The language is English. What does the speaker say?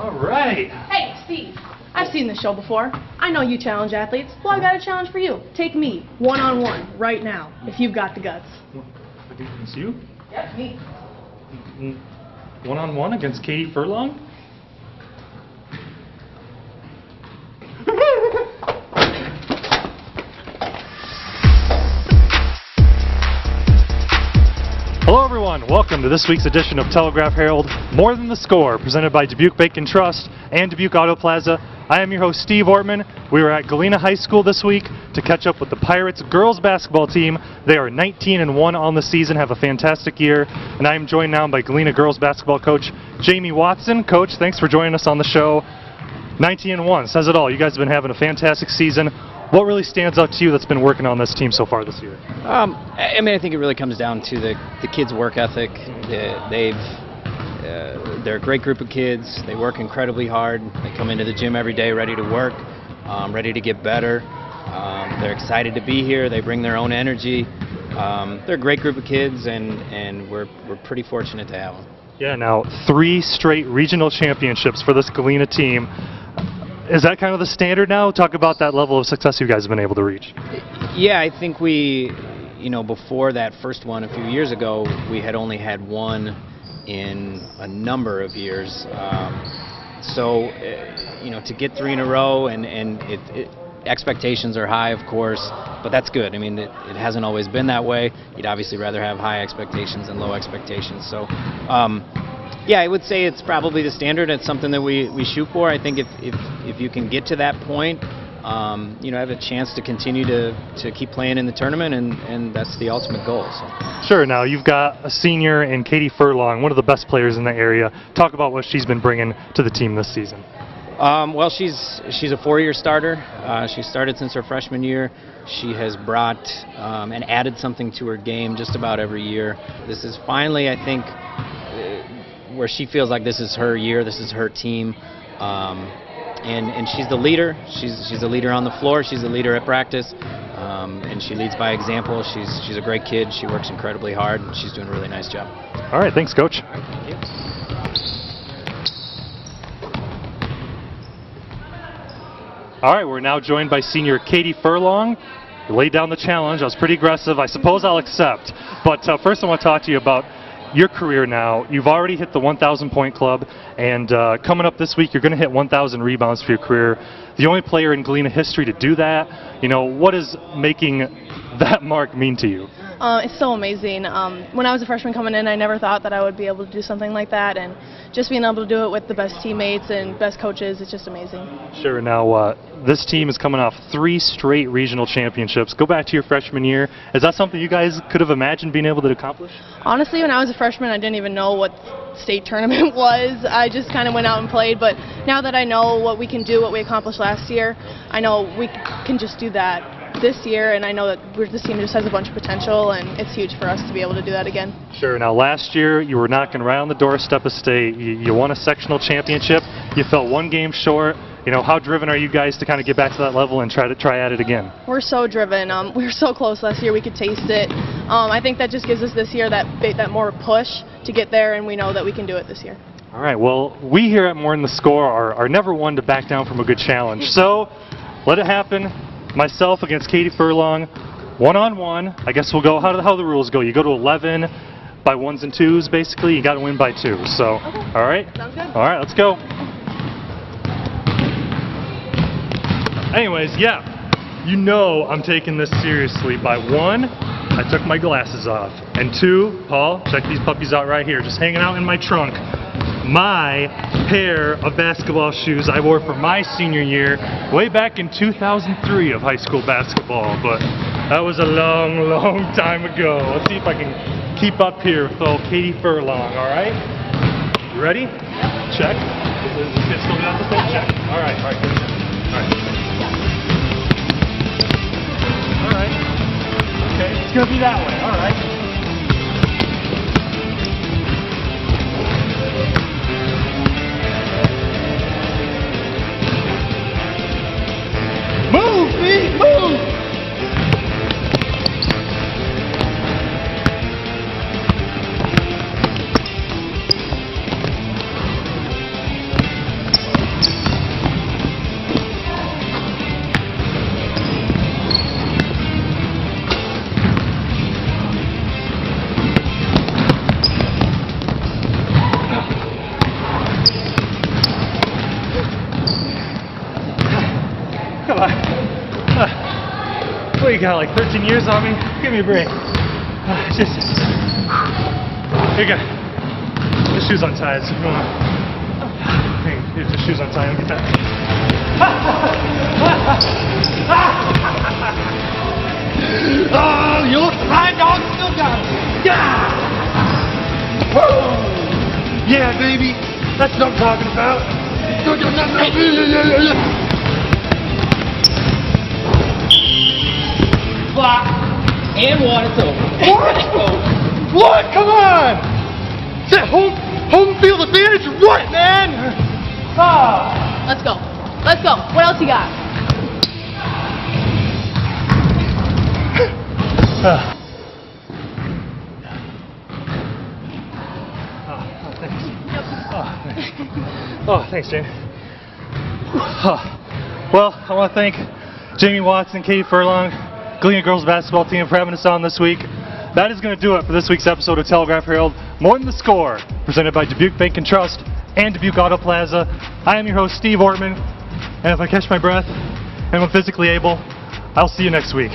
All right. Hey, Steve. I've seen this show before. I know you challenge athletes. Well, I got a challenge for you. Take me, one-on-one, right now, if you've got the guts. It's you? Yep, me. One-on-one against Katie Furlong? Hello everyone, welcome to this week's edition of Telegraph Herald, More Than the Score, presented by Dubuque Bacon Trust and Dubuque Auto Plaza. I am your host, Steve Ortman. We were at Galena High School this week to catch up with the Pirates girls basketball team. They are 19-1 on the season, have a fantastic year, and I am joined now by Galena girls basketball coach Jamie Watson. Coach, thanks for joining us on the show. 19-1 says it all. You guys have been having a fantastic season. What really stands out to you that's been working on this team so far this year? I think it really comes down to the kids' work ethic. They're a great group of kids. They work incredibly hard. They come into the gym every day ready to work, ready to get better. They're excited to be here. They bring their own energy. They're a great group of kids, and we're pretty fortunate to have them. Yeah, now 3 straight regional championships for this Galena team. Is that kind of the standard now? Talk about that level of success you guys have been able to reach. Yeah, I think we, before that first one a few years ago, we had only had one in a number of years. To get 3 in a row, and expectations are high, of course, but that's good. I mean, it hasn't always been that way. You'd obviously rather have high expectations than low expectations. So, yeah, I would say it's probably the standard. It's something that we shoot for. I think if you can get to that point, have a chance to continue to keep playing in the tournament, and that's the ultimate goal. So. Sure. Now you've got a senior in Katie Furlong, one of the best players in the area. Talk about what she's been bringing to the team this season. Well, she's a 4-year starter. She started since her freshman year. She has brought and added something to her game just about every year. This is finally, I think, where she feels like this is her year, this is her team, and she's the leader. She's a leader on the floor. She's a leader at practice, and she leads by example. She's a great kid. She works incredibly hard, and she's doing a really nice job. All right, thanks, Coach. Thank you. All right, we're now joined by senior Katie Furlong. You laid down the challenge. I was pretty aggressive. I suppose I'll accept. But first I want to talk to you about your career now. You've already hit the 1,000 point club, and coming up this week you're going to hit 1,000 rebounds for your career. The only player in Galena history to do that. What does making that mark mean to you? It's so amazing. When I was a freshman coming in, I never thought that I would be able to do something like that, and just being able to do it with the best teammates and best coaches, it's just amazing. Sure. Now, this team is coming off 3 straight regional championships. Go back to your freshman year. Is that something you guys could have imagined being able to accomplish? Honestly, when I was a freshman, I didn't even know what state tournament was. I just kind of went out and played, but now that I know what we can do, what we accomplished last year, I know we can just do that this year, and I know that this team just has a bunch of potential, and it's huge for us to be able to do that again. Sure. Now, last year you were knocking right on the doorstep of state. You won a sectional championship. You fell 1 game short. How driven are you guys to kind of get back to that level and try at it again? We're so driven. We were so close last year. We could taste it. I think that just gives us this year that more push to get there, and we know that we can do it this year. All right. Well, we here at More Than the Score are never one to back down from a good challenge. So let it happen. Myself against Katie Furlong, 1-on-1. I guess we'll go. How the rules go? You go to 11 by 1s and 2s. Basically, you got to win by 2. So, okay. All right. Sounds good. All right. Let's go. Anyways, yeah, I'm taking this seriously. By 1, I took my glasses off, and 2, Paul, check these puppies out right here, just hanging out in my trunk. My pair of basketball shoes I wore for my senior year way back in 2003 of high school basketball, but that was a long, long time ago. Let's see if I can keep up here with old Katie Furlong, all right? You ready? Check. Is it still got the same check? All right, good. All right. All right. Okay, it's going to be that way, all right. Move, feet, move! Come on. What you got, like 13 years on me? Give me a break. Just. Here you go. The shoes untied, so if you want. Here's the shoes untied. Get that. Oh, your high dog still got it. Yeah! Whoa! Yeah, baby. That's what I'm talking about. Clock and one, it's over. What? What? Come on! Is that home field advantage or what, man? Ah! Let's go. Let's go. What else you got? Thanks. Oh, thanks, Jamie. Well, I want to thank Jamie Watson and Katie Furlong, Galena girls basketball team, for having us on this week. That is going to do it for this week's episode of Telegraph Herald More Than the Score, presented by Dubuque Bank and Trust and Dubuque Auto Plaza. I am your host, Steve Ortman, and if I catch my breath and I'm physically able, I'll see you next week.